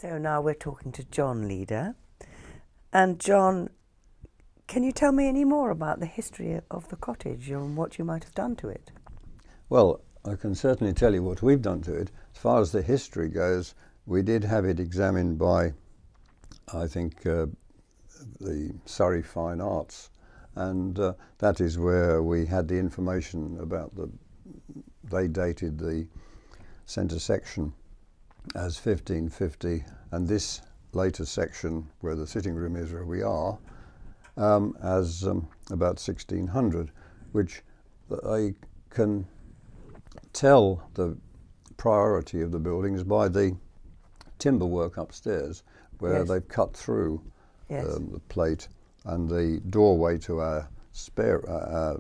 So now we're talking to John Leader. And John, can you tell me any more about the history of the cottage and what you might have done to it? Well, I can certainly tell you what we've done to it. As far as the history goes, we did have it examined by, I think, the Surrey Fine Arts, and that is where we had the information about they dated the centre section as 1550, and this later section where the sitting room is, where we are, as about 1600, which I can tell the priority of the buildings by the timber work upstairs, where Yes. they've cut through Yes. the plate, and the doorway to our spare,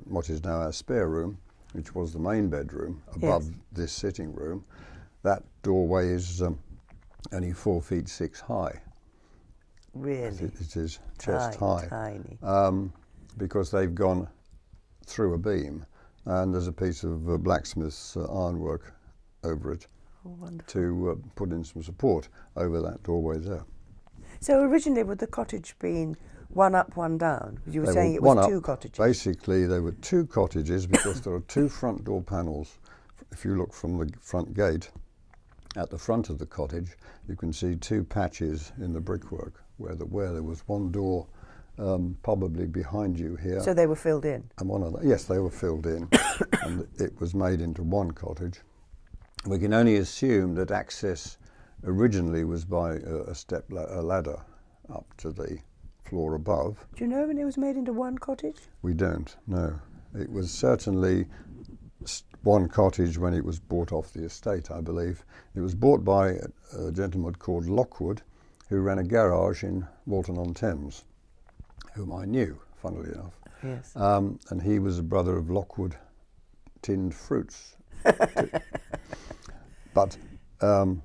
what is now our spare room, which was the main bedroom above Yes. this sitting room. That doorway is only 4 feet 6 high. Really? It is chest high. Tiny. Because they've gone through a beam, and there's a piece of blacksmith's ironwork over it Oh, wonderful. to put in some support over that doorway there. So originally, would the cottage been one up, one down? Because you were They saying were it one was up. two cottages. Basically, there were 2 cottages because there are 2 front door panels. If you look from the front gate, at the front of the cottage, you can see 2 patches in the brickwork where there was one door probably behind you here. So they were filled in? And one of yes, they were filled in, and it was made into one cottage. We can only assume that access originally was by a ladder up to the floor above. Do you know when it was made into one cottage? We don't know. It was certainly one cottage when it was bought off the estate, I believe. It was bought by a gentleman called Lockwood, who ran a garage in Walton-on-Thames, whom I knew, funnily enough. Yes. And he was a brother of Lockwood Tinned Fruits. But the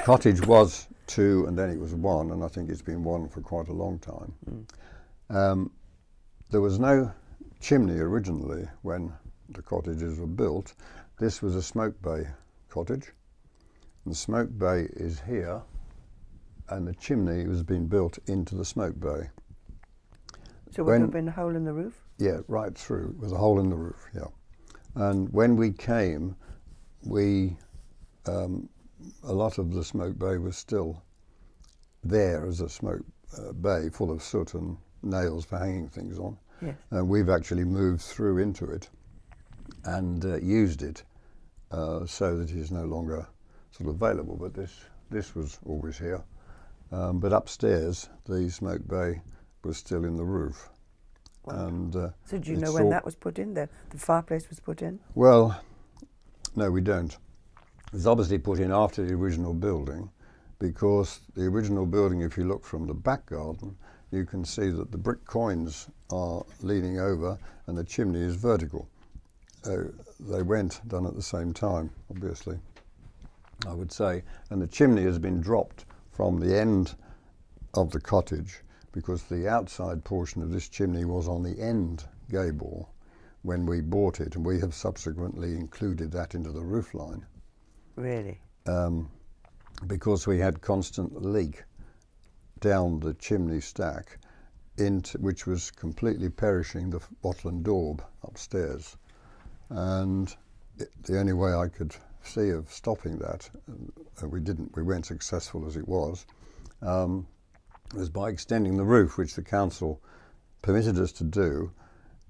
cottage was 2, and then it was 1, and I think it's been 1 for quite a long time. There was no chimney originally when the cottages were built. This was a smoke bay cottage, and the smoke bay is here, and the chimney was being built into the smoke bay. So would there have been a hole in the roof? Yeah, right through, with a hole in the roof, yeah. And when we came, a lot of the smoke bay was still there as a smoke bay full of soot and nails for hanging things on. Yes. And we've actually moved through into it and used it so that it is no longer sort of available, but this was always here. But upstairs, the smoke bay was still in the roof. And so do you know when that was put in there? The fireplace was put in? Well, no, we don't. It was obviously put in after the original building, because the original building, if you look from the back garden, you can see that the brick coins are leaning over and the chimney is vertical. So they went done at the same time, obviously, I would say. And the chimney has been dropped from the end of the cottage, because the outside portion of this chimney was on the end gable when we bought it, and we have subsequently included that into the roof line. Really? Because we had constant leak down the chimney stack, which was completely perishing the wattle and daub upstairs. And the only way I could see of stopping that, and we weren't successful as it was by extending the roof, which the council permitted us to do,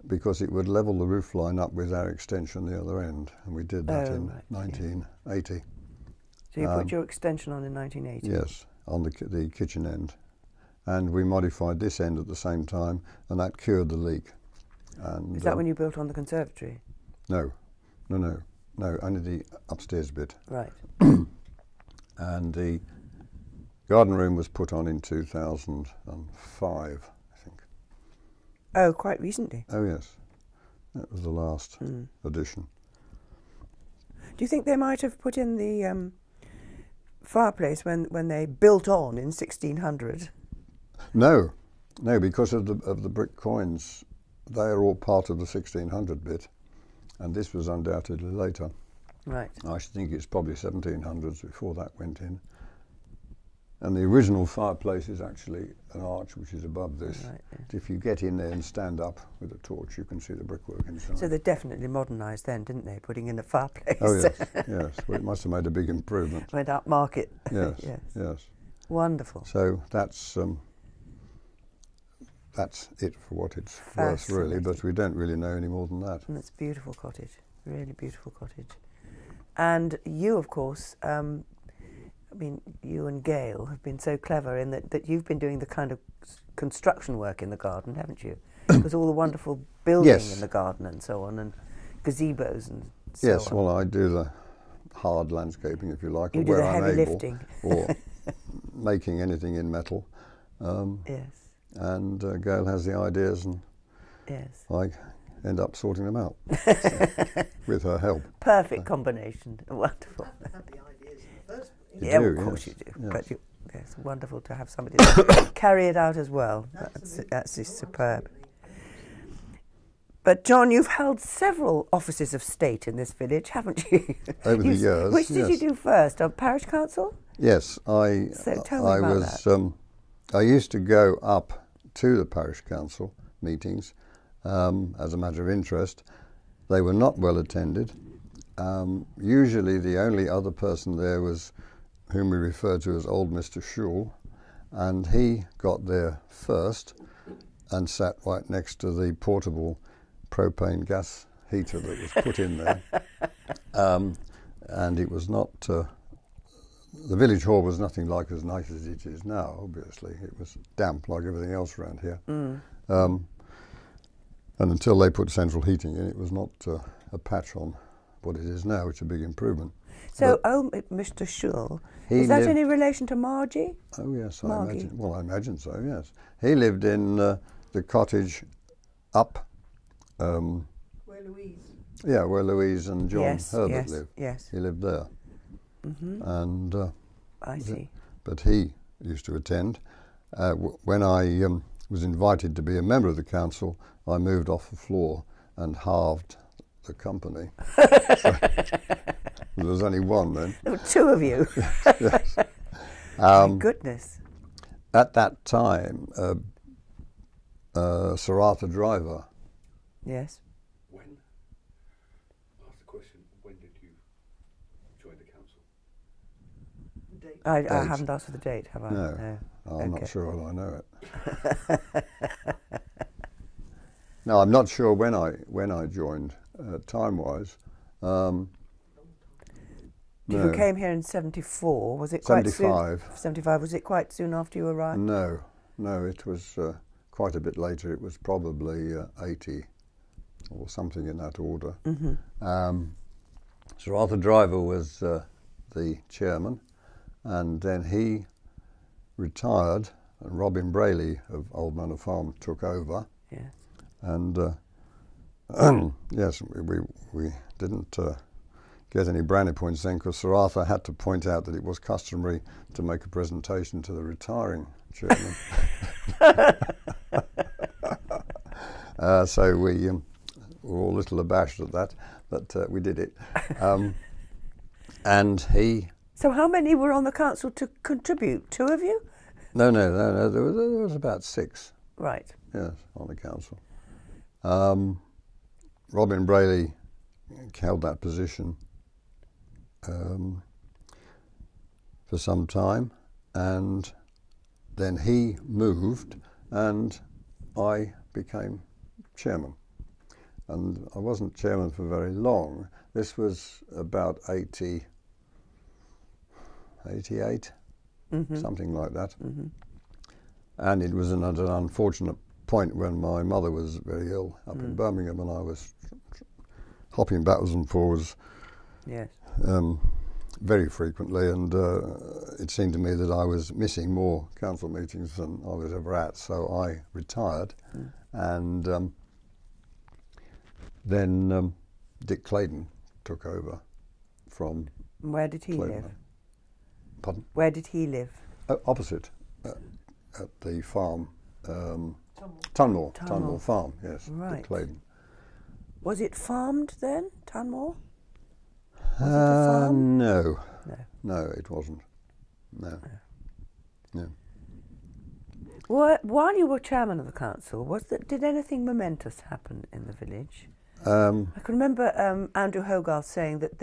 because it would level the roof line up with our extension the other end, and we did that in 1980. So you put your extension on in 1980? Yes, on the kitchen end, and we modified this end at the same time, and that cured the leak. And is that when you built on the conservatory? No, only the upstairs bit. Right. And the garden room was put on in 2005, I think. Oh, quite recently? Oh yes, that was the last addition. Do you think they might have put in the fireplace when they built on in 1600? No, because of the brick coins. They are all part of the 1600 bit, and this was undoubtedly later. Right. I should think it's probably 1700s before that went in. And the original fireplace is actually an arch which is above this. Right, yeah. If you get in there and stand up with a torch, you can see the brickwork inside. So they definitely modernised then, didn't they? Putting in a fireplace. Oh yes, yes. Well, it must have made a big improvement. Went up market. Yes, Yes. yes. Wonderful. So that's it for what it's worth, really. But we don't really know any more than that. And it's a beautiful cottage. Really beautiful cottage. And you, of course, I mean, you and Gail have been so clever in that you've been doing the kind of construction work in the garden, haven't you? Because all the wonderful building Yes. in the garden and so on, and gazebos and so Yes, on. well, I do the hard landscaping, if you like, You or do where the I'm heavy able, lifting. or making anything in metal. Yes, And Gail has the ideas, and yes. I end up sorting them out with her help. Perfect combination. Wonderful. You have the ideas in the first place. You Yeah, do, of course yes, you do. yes. But it's wonderful to have somebody to carry it out as well. That's superb. But John, you've held several offices of state in this village, haven't you? Over the years, Which did you yes. do first? On parish council? Yes, So tell me I about was. I used to go up to the parish council meetings as a matter of interest. They were not well attended. Usually, the only other person there was whom we refer to as old Mr. Schul, and he got there first and sat right next to the portable propane gas heater that was put in there. And it was not. The village hall was nothing like as nice as it is now, obviously. It was damp like everything else around here. And until they put central heating in, it was not a patch on what it is now. It's a big improvement. So, Mr. Schul, He is that lived- any relation to Margie? Oh yes, I Margie. imagine. Well, I imagine so. Yes, he lived in the cottage up. Where Louise. Yeah, where Louise and John Yes, Herbert yes, lived. yes. He lived there, and I see. but he used to attend. When I was invited to be a member of the council, I moved off the floor and halved the company. There was only one then. There were two of you. Yes. My goodness. At that time, Sir Arthur Driver. Yes. When? Ask the question, when did you join the council? The date. I Date. haven't asked for the date, have I? No. I'm Okay. not sure whether I know it. No, I'm not sure when I joined time-wise. People No. came here in 74. Was it quite 75. soon? 75. Was it quite soon after you arrived? No, it was quite a bit later. It was probably 80 or something in that order. Sir Arthur Driver was the chairman, and then he retired, and Robin Brayley of Old Manor Farm took over. Yes. And yes, we didn't get any brownie points then, because Sir Arthur had to point out that it was customary to make a presentation to the retiring chairman. So we were all a little abashed at that, but we did it. And he... So how many were on the council to contribute? Two of you? No, there was about 6. Right. Yes, on the council. Robin Brayley held that position for some time, and then he moved, and I became chairman. And I wasn't chairman for very long. This was about 88, something like that. And it was at an unfortunate point when my mother was very ill up in Birmingham, and I was hopping backwards and forwards Yes. very frequently, and it seemed to me that I was missing more council meetings than I was ever at, so I retired. And then Dick Claydon took over from Where did he Claydon. live? Pardon? Where did he live? Opposite, at the farm, Tunmore Tunmore. Farm, yes, Right. Dick Claydon. Was it farmed then, Tunmore? Was it a farm? No, No. no, it wasn't. No. Yeah. While you were chairman of the council, did anything momentous happen in the village? I can remember Andrew Hogarth saying that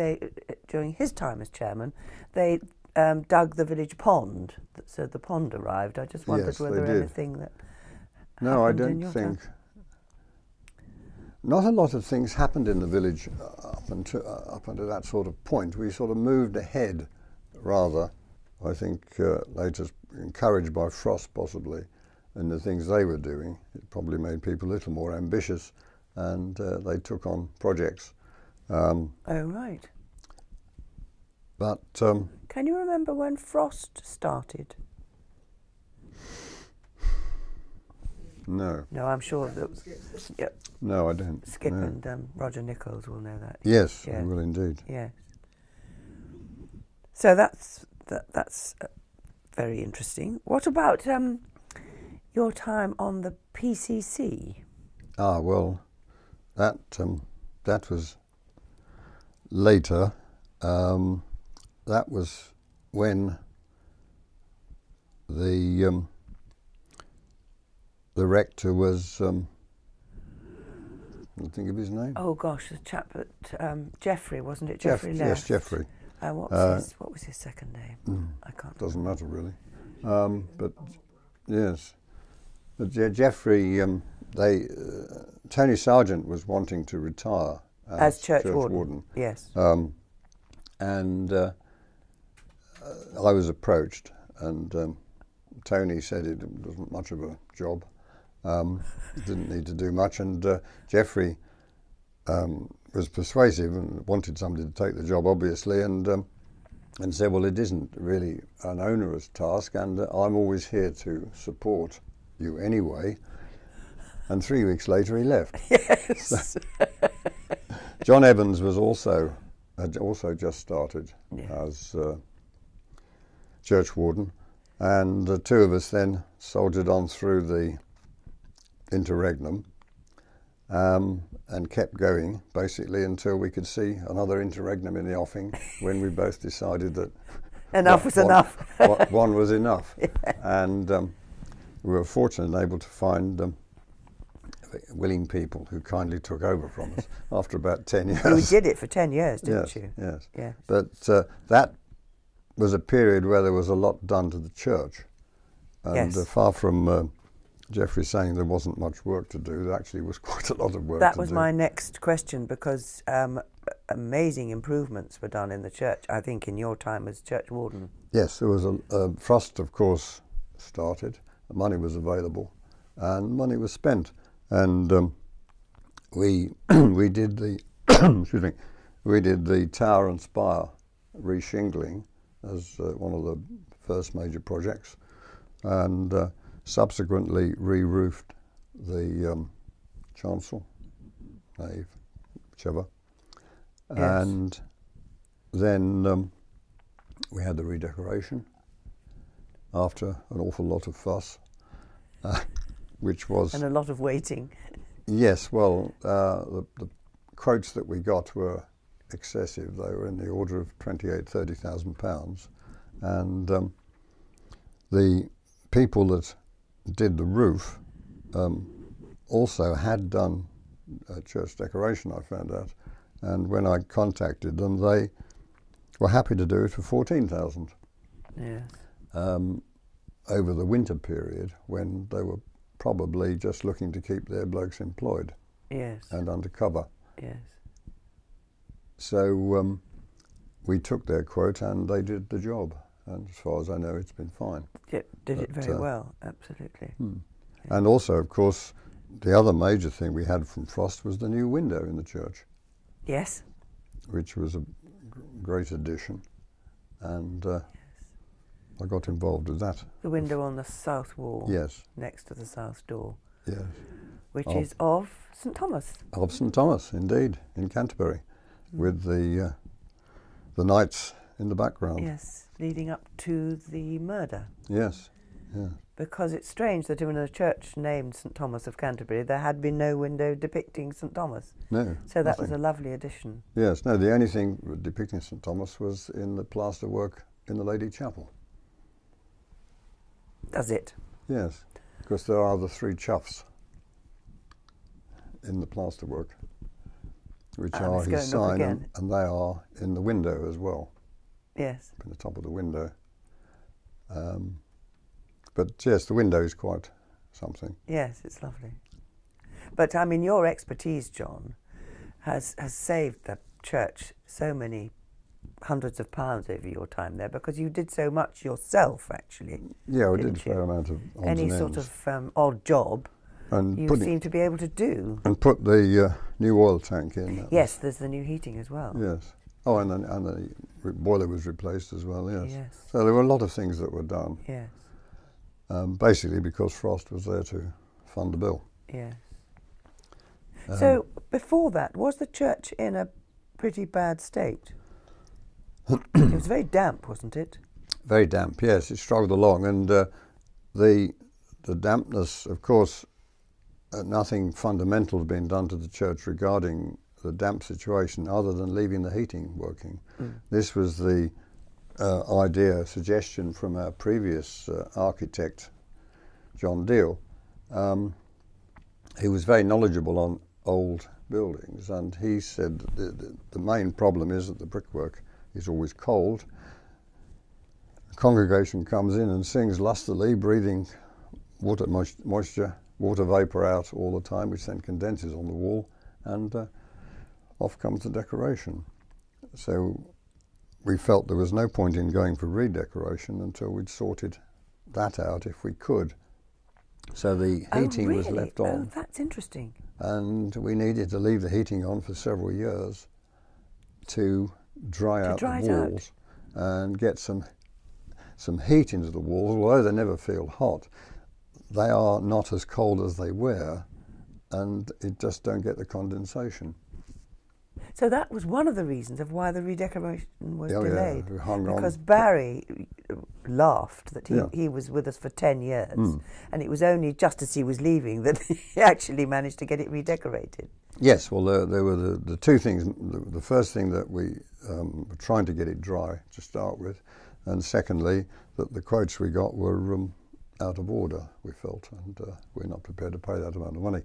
during his time as chairman, they dug the village pond, so the pond arrived. I just wondered Yes, whether they did. anything that No, I happened in don't your think. time? Not a lot of things happened in the village up until that sort of point. We sort of moved ahead, rather. I think later, encouraged by Frost possibly, and the things they were doing. It probably made people a little more ambitious, and they took on projects. Oh, right. But Can you remember when Frost started? no, No, I'm sure that no, I don't. Skip no. and Roger Nichols will know that. Yes, Yeah. I will indeed. Yes. So that's very interesting. What about your time on the PCC? Ah, well, that was later. That was when the rector was. I think of his name. Oh gosh, the chap at Geoffrey, wasn't it? Geoffrey left. Yes, Geoffrey. What was his second name? I can't. Doesn't matter really. But yes, but Geoffrey. Tony Sargent was wanting to retire As church warden. Yes. And I was approached, and Tony said it wasn't much of a job. Didn't need to do much, and Geoffrey was persuasive and wanted somebody to take the job, obviously, and said, well, it isn't really an onerous task, and I'm always here to support you anyway. And 3 weeks later, he left. Yes. John Evans was had also just started as church warden, and the two of us then soldiered on through the interregnum and kept going basically until we could see another interregnum in the offing, when we both decided that enough was enough. One was enough. Yeah. And we were fortunate and able to find willing people who kindly took over from us after about 10 years. You did it for 10 years, didn't yes, you? Yes. Yes. But that was a period where there was a lot done to the church. And Yes. Far from Geoffrey saying there wasn't much work to do, there actually was quite a lot of work to do. That was my next question, because amazing improvements were done in the church, I think, in your time as church warden. Yes, there was Frost, of course, started. Money was available, and money was spent. And we did the excuse me, we did the tower and spire reshingling as one of the first major projects, and subsequently re-roofed the chancel, nave, whichever. Yes. And then we had the redecoration after an awful lot of fuss, which was... And a lot of waiting. Yes, well, the quotes that we got were excessive. They were in the order of £28,000–30,000, and the people that did the roof also had done church decoration, I found out, and when I contacted them, they were happy to do it for £14,000. Yes. Over the winter period, when they were probably just looking to keep their blokes employed. Yes. And under cover. Yes. So we took their quote and they did the job. And as far as I know, it's been fine. Did it very well, absolutely. Yeah. And also, of course, the other major thing we had from Frost was the new window in the church. Yes. Which was a great addition. And I got involved with that. The window on the south wall. Yes. Next to the south door. Yes. Which is of St Thomas. Of St Thomas, indeed, in Canterbury, with the knights in the background. Yes, leading up to the murder. Yes, yeah. Because it's strange that in a church named St Thomas of Canterbury, there had been no window depicting St Thomas. No. So that nothing. was a lovely addition. Yes, no, the only thing depicting St Thomas was in the plaster work in the Lady Chapel. Does it? Yes, because there are the 3 choughs in the plasterwork, which are let's go his and look sign, again. and they are in the window as well, Yes. in the top of the window. But yes, the window is quite something. Yes, it's lovely. But I mean, your expertise, John, has saved the church so many hundreds of pounds over your time there, because you did so much yourself, actually. Yeah, we did a Didn't fair you? amount of odds Any and sort ends. of odd job And you putting- seem to be able to do. And put the new oil tank in. That Yes, there's the new heating as well. was- yes. Oh, and the boiler was replaced as well, yes. Yes. So there were a lot of things that were done, Yes, basically because Frost was there to fund the bill. yes. Um, So, before that, was the church in a pretty bad state? It was very damp, wasn't it? Very damp, yes. It struggled along, and the dampness, of course, nothing fundamental had been done to the church regarding the damp situation, other than leaving the heating working. This was the suggestion from our previous architect, John Deal. He was very knowledgeable on old buildings, and he said that the main problem is that the brickwork is always cold. The congregation comes in and sings lustily, breathing water moisture, water vapour out all the time, which then condenses on the wall, and off comes the decoration. So we felt there was no point in going for redecoration until we'd sorted that out if we could. So the heating was left on. Oh, that's interesting. And we needed to leave the heating on for several years to dry out dry the it out. walls and get some heat into the walls. Although they never feel hot, they are not as cold as they were, and it just don't get the condensation. So that was one of the reasons of why the redecoration was Oh, yeah, delayed. we hung on. Because Barry laughed that Yeah. he was with us for 10 years, and it was only just as he was leaving that he actually managed to get it redecorated. Yes, well, there were the 2 things. The first thing that we were trying to get it dry to start with, and secondly, that the quotes we got were out of order, we felt, and we're not prepared to pay that amount of money.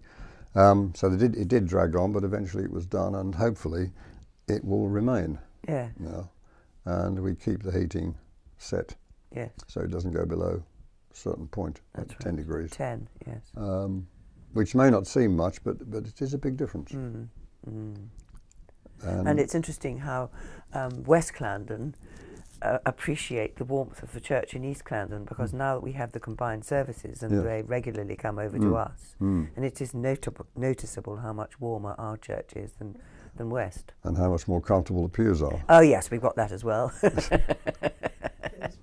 So it did drag on, but eventually it was done, and hopefully it will remain Yeah, now. And we keep the heating set yes, so it doesn't go below a certain point, That's at 10 right. degrees, 10, yes. which may not seem much, but it is a big difference. And it's interesting how West Clarendon appreciate the warmth of the church in East Clarendon, because now that we have the combined services and Yes. they regularly come over to us, and it is noticeable how much warmer our church is than West. And how much more comfortable the pews are. Oh yes, we've got that as well. There's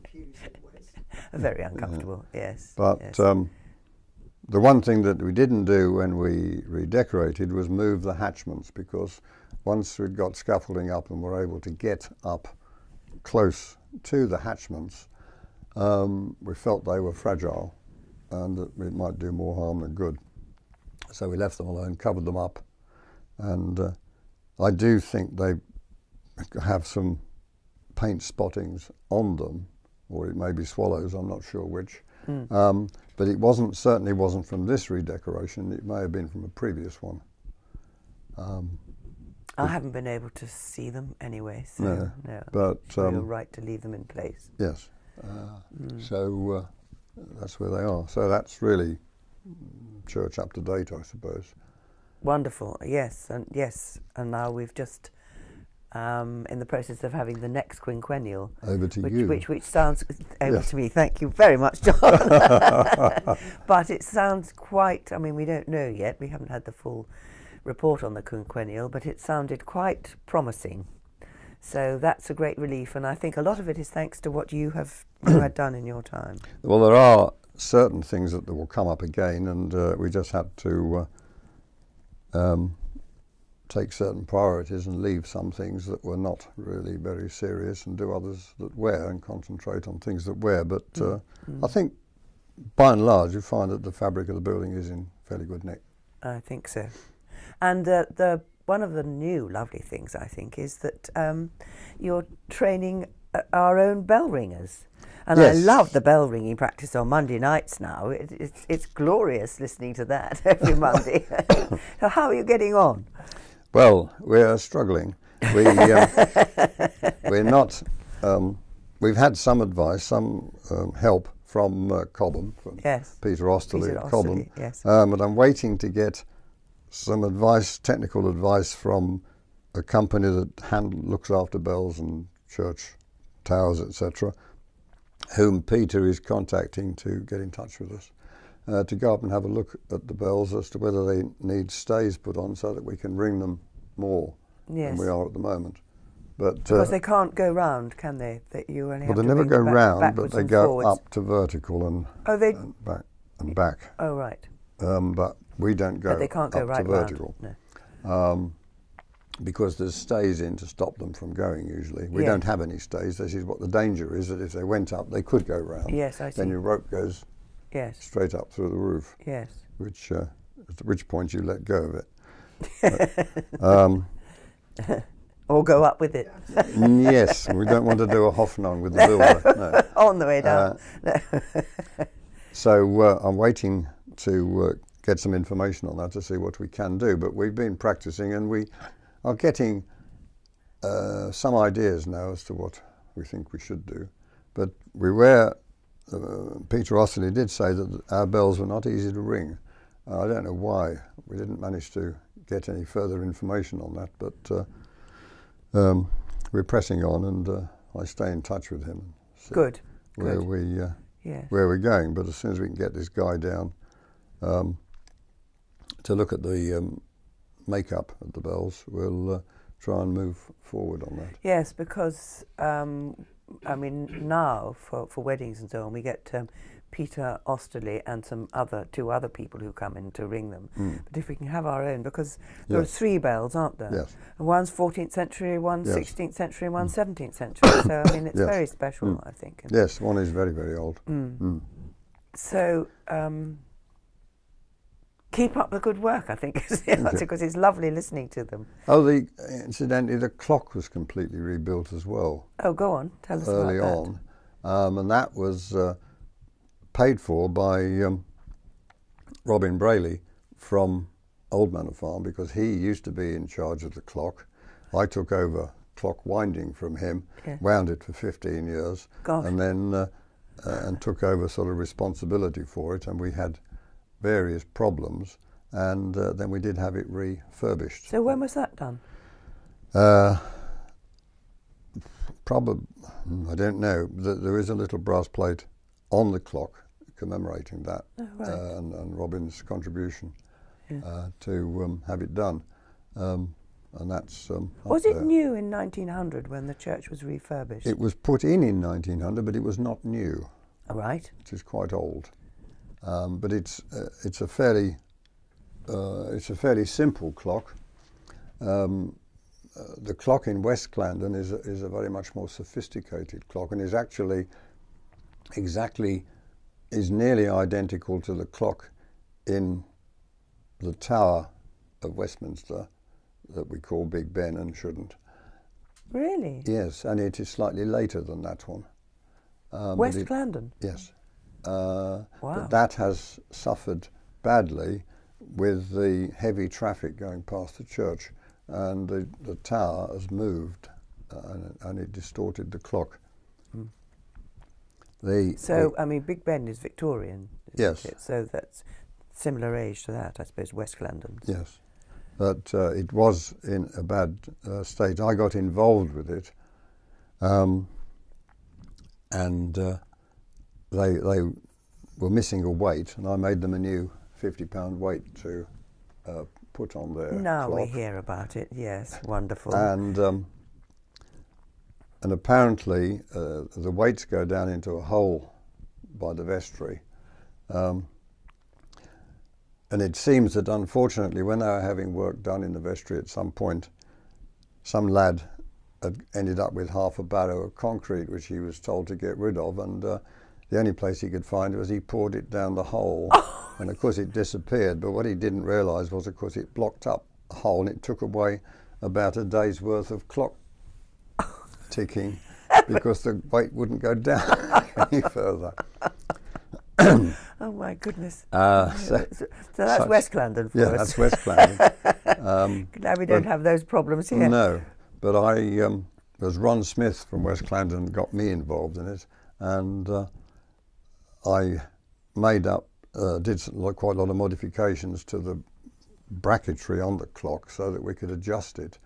pews at West. Very uncomfortable, yes. But yes. the one thing that we didn't do when we redecorated was move the hatchments, because once we'd got scaffolding up and were able to get up close to the hatchments, we felt they were fragile and that it might do more harm than good. So we left them alone, covered them up, and I do think they have some paint spottings on them, or it may be swallows, I'm not sure which. But it certainly wasn't from this redecoration. It may have been from a previous one. I haven't been able to see them anyway, so no. But Sure you're right to leave them in place. yes, so that's where they are. So that's really church up to date, I suppose. Wonderful, yes, and now we've just in the process of having the next quinquennial, Over to you. which sounds over Yes. to me. Thank you very much, John. But it sounds quite. I mean, we don't know yet. We haven't had the full report on the quinquennial, but it sounded quite promising. So that's a great relief, and I think a lot of it is thanks to what you had done in your time. Well, there are certain things that will come up again, and we just had to take certain priorities and leave some things that were not really very serious and do others that were, and concentrate on things that were. But I think by and large you find that the fabric of the building is in fairly good nick. I think so. And one of the new lovely things, I think, is that you're training our own bell ringers. And Yes. I love the bell ringing practice on Monday nights now. It's glorious listening to that every Monday. So how are you getting on? Well, we're struggling. We're not. We've had some advice, some help from Cobham, from Yes. Peter Osterley Peter at Cobham. Osterley, yes. But I'm waiting to get some advice, technical advice, from a company that looks after bells and church towers, etc., whom Peter is contacting to get in touch with us, to go up and have a look at the bells as to whether they need stays put on so that we can ring them more Yes. than we are at the moment. But Because they can't go round, can they? That you only have well, they to never ring go them round, but backwards they and go forwards. up to vertical and, Oh, they. and back and back. Oh, right. But we don't go But they can't go up right to vertical. round. No. Because there's stays in to stop them from going usually. We Yes. don't have any stays. This is what the danger is, that if they went up, they could go round. Yes, I see. Then your rope goes Yes. straight up through the roof, Yes. which at which point you let go of it. But, Or go up with it yes, we don't want to do a Hoffnung with the builder. No. on the way down. So I'm waiting to get some information on that to see what we can do. But we've been practicing and we are getting some ideas now as to what we think we should do. But we were, Peter Osterley did say that our bells were not easy to ring. I don't know why. We didn't manage to get any further information on that, but we're pressing on, and I stay in touch with him. And see Good. Where Good. we Yes. where we're going. But as soon as we can get this guy down to look at the makeup of the bells, we'll try and move forward on that. Yes, because I mean now for weddings and so on, we get Peter Osterley and two other people who come in to ring them. But if we can have our own, because there are Yes. 3 bells, aren't there? Yes. And one's 14th century, one's Yes. 16th century, one's 17th century. So I mean, it's Yes. very special, I think. And Yes, one is very, very old. so keep up the good work, I think, is the answer, because it's lovely listening to them. Oh, incidentally, the clock was completely rebuilt as well Oh, go on, tell us early about that. on, and that was paid for by Robin Brayley from Old Manor Farm, because he used to be in charge of the clock. I took over clock winding from him, Yeah. wound it for 15 years, Gosh. and then and took over sort of responsibility for it, and we had various problems, and then we did have it refurbished. So when was that done? Probably, I don't know. There is a little brass plate on the clock commemorating that, Oh, right. and Robin's contribution Yeah. to have it done. And that's up Was it there. new in 1900 when the church was refurbished? It was put in 1900, but it was not new. All right. It is quite old. But it's a fairly simple clock. The clock in West Clarendon is a very much more sophisticated clock, and is actually is nearly identical to the clock in the Tower of Westminster that we call Big Ben and shouldn't. Really? Yes, and it is slightly later than that one. West Clarendon? Yes. Wow. But that has suffered badly with the heavy traffic going past the church, and the tower has moved, and it distorted the clock. I mean, Big Ben is Victorian, isn't Yes. it? So that's similar age to that, I suppose, West Clarendon. Yes, but it was in a bad state. I got involved with it, and they were missing a weight, and I made them a new £50 weight to put on their Now we clock. hear about it, yes, wonderful. And apparently the weights go down into a hole by the vestry. And it seems that unfortunately when they were having work done in the vestry at some point, some lad had ended up with half a barrow of concrete which he was told to get rid of, and the only place he could find it was he poured it down the hole. And of course it disappeared, but what he didn't realise was of course it blocked up the hole, and it took away about a day's worth of clock ticking. because the weight wouldn't go down any further. Oh my goodness. So So that's such- West Clarendon for yeah, us. that's West Clarendon. Glad we don't but- have those problems here. No, but it was Ron Smith from West Clarendon got me involved in it, and I made up, quite a lot of modifications to the bracketry on the clock so that we could adjust it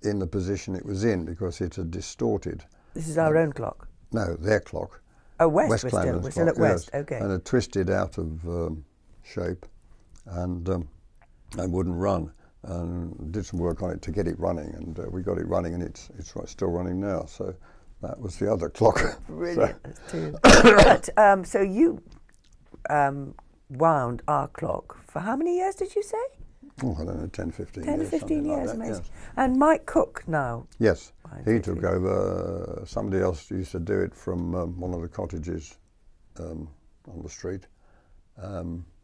in the position it was in, because it had distorted. This is our own clock. No, their clock. Oh, West. We're Clarendon's still at clock, West. yes. Okay. And it twisted out of shape, and wouldn't run. And did some work on it to get it running, and we got it running, and it's still running now. So that was the other clock. Brilliant. But, so you wound our clock for how many years did you say? Oh, I don't know, 10, 15 10 or years. 15 something like years, that, amazing. yes. And Mike Cook now. Yes, Right, he okay. took over. Somebody else used to do it from one of the cottages on the street.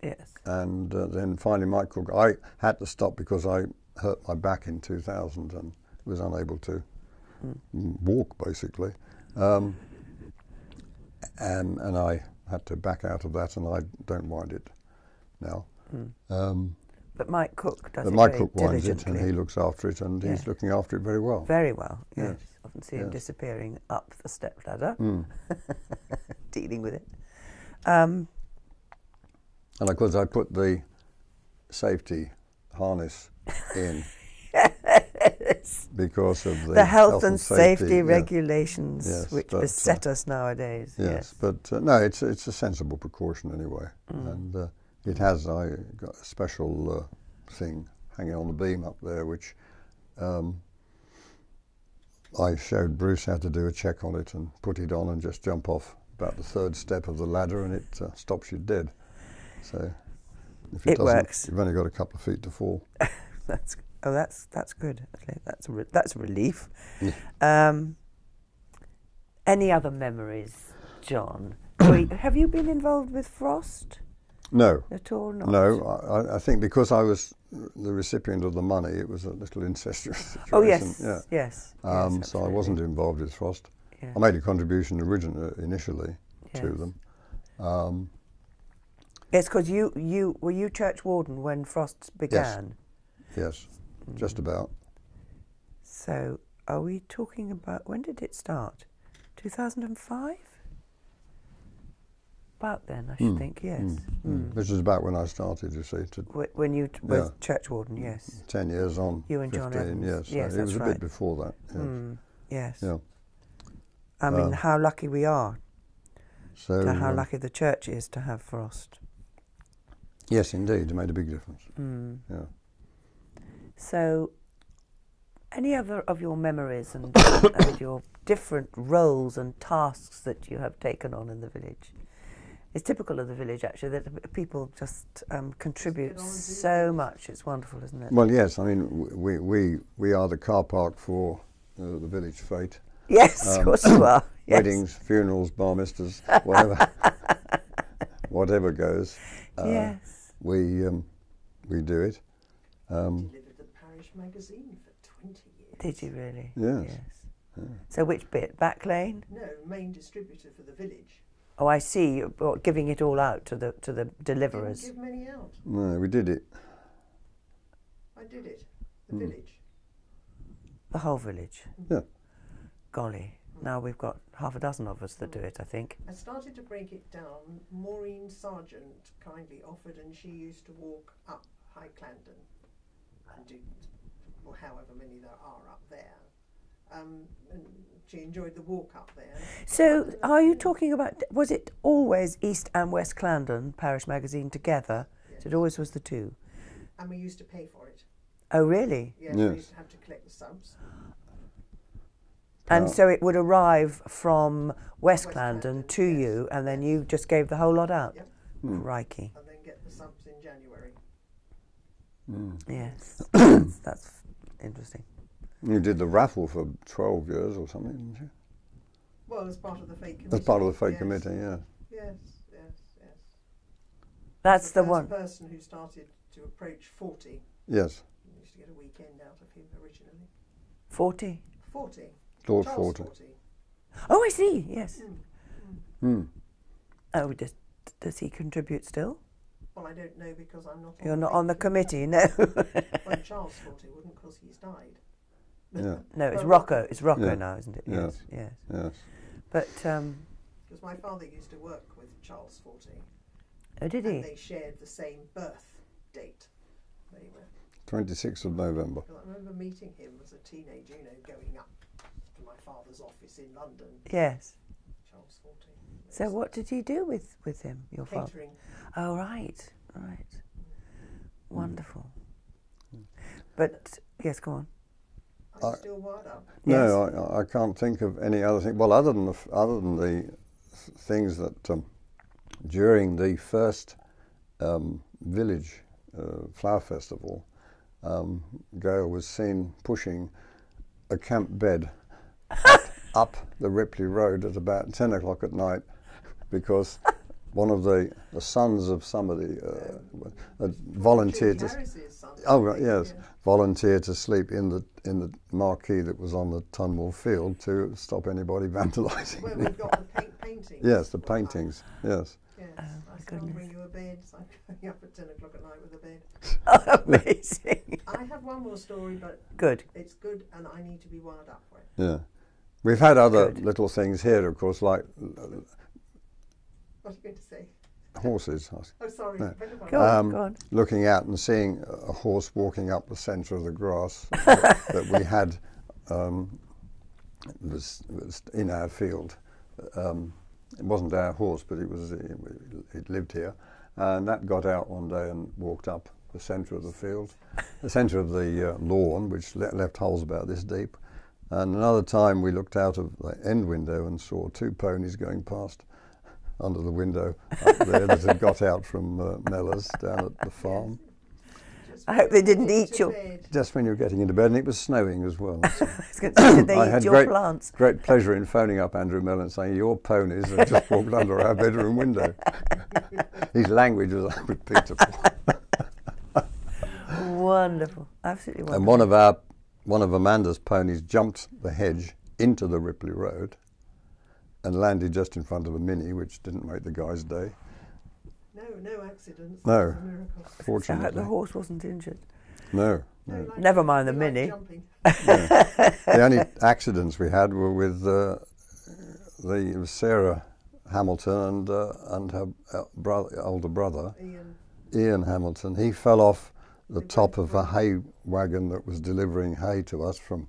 Yes. And then finally Mike Cook, I had to stop because I hurt my back in 2000 and was unable to walk, basically. And I had to back out of that, and I don't wind it now. But Mike Cook does But it Mike very Cook winds it, and diligently. he looks after it, and Yeah. he's looking after it very well. Very well, yes. Yes. Often see him Yes. disappearing up the step ladder, Mm. dealing with it. And of course, I put the safety harness in because of the health and safety yeah. regulations Yes, which but, beset us nowadays. Yes, but no, it's a sensible precaution anyway, and it has. I got a special thing hanging on the beam up there, which I showed Bruce how to do a check on it and put it on and just jump off about the third step of the ladder, and it stops you dead. So if It doesn't, works. you've only got a couple of feet to fall. That's good. Okay, that's a relief. Yeah. Any other memories, John? Have you been involved with Frost No. at all? Not? No, I think because I was the recipient of the money, it was a little incestuous situation. Oh yes, Yeah. yes. So I absolutely. wasn't involved with Frost. Yeah. I made a contribution initially to Yes. them. Yes, because you were you church warden when Frost began. Yes, just about. So are we talking about when did it start? 2005. About then, I should think. Yes. Which is about when I started, you see, to When you were Yeah. church warden, yes. 10 years on. You and John 15, Evans. yes. Yes, it that's was a right. bit before that. Yes. Yes. Yeah. I mean, how lucky we are. So How lucky the church is to have Frost. yes, indeed, it made a big difference. Yeah. So, any other of your memories and, and your different roles and tasks that you have taken on in the village? It's typical of the village, actually, that people just contribute so much. It's wonderful, isn't it? Well, yes, I mean, we are the car park for the village fete. Yes, of course you are. Yes. Weddings, funerals, bar misters, whatever, whatever goes. Yes. We do it. Delivered the parish magazine for 20 years. Did you really? Yes. So which bit? Back lane? No, main distributor for the village. Oh, I see. You're giving it all out to the Didn't deliverers. give many out. No, we did it. I did it. The village. The whole village. Yeah. Golly. Now we've got half a dozen of us that do it, I think. I started to break it down. Maureen Sargent kindly offered, and she used to walk up High Clarendon and do, or however many there are up there. And she enjoyed the walk up there. So, are you talking about, was it always East and West Clarendon Parish Magazine together? Yes. So it always was the two? And we used to pay for it. Oh, really? Yes, Yes. we used to have to collect the subs. And so it would arrive from West West Clarendon Clarendon, to yes. you, and then you just gave the whole lot out? Yep. Crikey. And then get the subs in January. Yes. That's interesting. You did the raffle for 12 years or something, didn't you? Well, as part of the fake committee. As part of the fake yes. committee, yeah. Yes, yes, yes. That's the first one. person who started to approach 40. Yes, We used to get a weekend out of him originally. 40? 40. Lord Charles 40. 40. Oh, I see. Yes. Mm. Oh, does he contribute still? Well, I don't know because I'm not. You're not on the committee, no. Well, Charles thought he wouldn't because he's died. Yeah. No, it's Well, Rocco. It's Rocco Yeah. now, isn't it? Yes. Yes. Yes. But Because my father used to work with Charles Forty, oh, did and he? they shared the same birth date. They were. 26th of November. Because I remember meeting him as a teenage, going up to my father's office in London. Yes. Charles Forty. So what did you do with him, your father? Catering. Oh, right. Wonderful. But yes, go on. Are you still wired up? No, I can't think of any other thing. Well, other than the things that during the first village flower festival, Gail was seen pushing a camp bed up the Ripley Road at about 10 o'clock at night, because one of the sons of somebody had volunteered to. Harris's son, Oh right, I think, yes, volunteered to sleep in the marquee that was on the Tunwell Field to stop anybody vandalising. Where we've got the paintings. Yes, the paintings. Yes. Yes, Oh, my I still goodness. bring you a bed. So I'm going up at 10 o'clock at night with a bed. Oh, amazing. I have one more story, but Good. it's good and I need to be wired up for it. Yeah. We've had other Good. little things here, of course, like What are you going to say? horses. Oh, sorry. No. Beg your Go pardon. on. Go on. Looking out and seeing a horse walking up the centre of the grass that we had was in our field. It wasn't our horse, but it lived here, and that got out one day and walked up the centre of the field, the centre of the lawn, which left holes about this deep. And another time we looked out of the end window and saw two ponies going past under the window up there that had got out from Mellors down at the farm. Just I hope they didn't get eat to your- bed. Just when you were getting into bed, and it was snowing as well. So I was going to say, did they I eat had your plants? great pleasure in phoning up Andrew Mellon saying, your ponies have just walked under our bedroom window. His language was unrepeatable. Wonderful. Absolutely wonderful. And one of Amanda's ponies jumped the hedge into the Ripley Road and landed just in front of a Mini, which didn't make the guy's day. No accidents. No. It's a miracle. So I hope Fortunately. the horse wasn't injured. No. No, No. like- Never mind the like Mini. jumping. The only accidents we had were with it was Sarah Hamilton and her older brother, Ian Hamilton. He fell off the They top both of a broke. hay wagon that was delivering hay to us from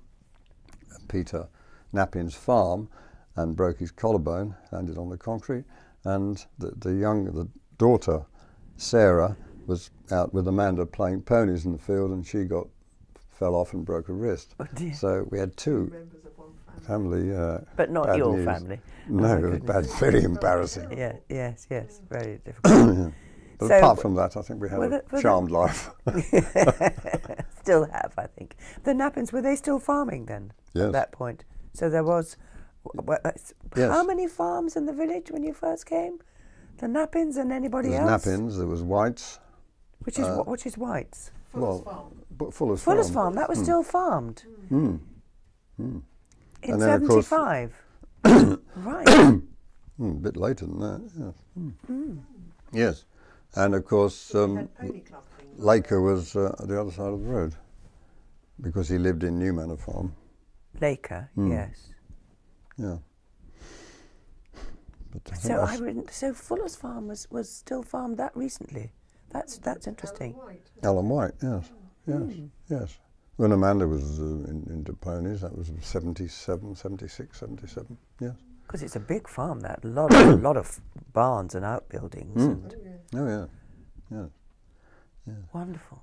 Peter Knappin's farm, and broke his collarbone, landed on the concrete. And the daughter, Sarah, was out with Amanda playing ponies in the field, and she fell off and broke a wrist. Oh dear. So we had two Members of one family. family. But not bad your news. family. No, my it was goodness. bad, very embarrassing. Yeah. Yes. Very difficult. But So, apart from that, I think we had were a the- charmed life. Still have, I think. The Knappins, were they still farming then? Yes. At that point. So there was. Yes. How many farms in the village when you first came? The Knappins and anybody There was else? Knappins, there was Whites, Which is Whites? Fuller's well, Farm. but Fuller's Fuller's Farm. Farm. That was still farmed Mm. in And then, of course- 75. Right. A bit later than that, yes. Yes. And of course, We had pony club things. Laker was at the other side of the road because he lived in New Manor Farm. Laker, yes. Yeah. But I think So that's so Fuller's Farm was still farmed that recently. That's interesting. Alan White. Alan White, yes. Yes. When Amanda was into ponies, that was 77, 76, 77, yes. Because it's a big farm, that. A lot of barns and outbuildings. And Oh, yeah. Oh, yeah. Yeah. wonderful.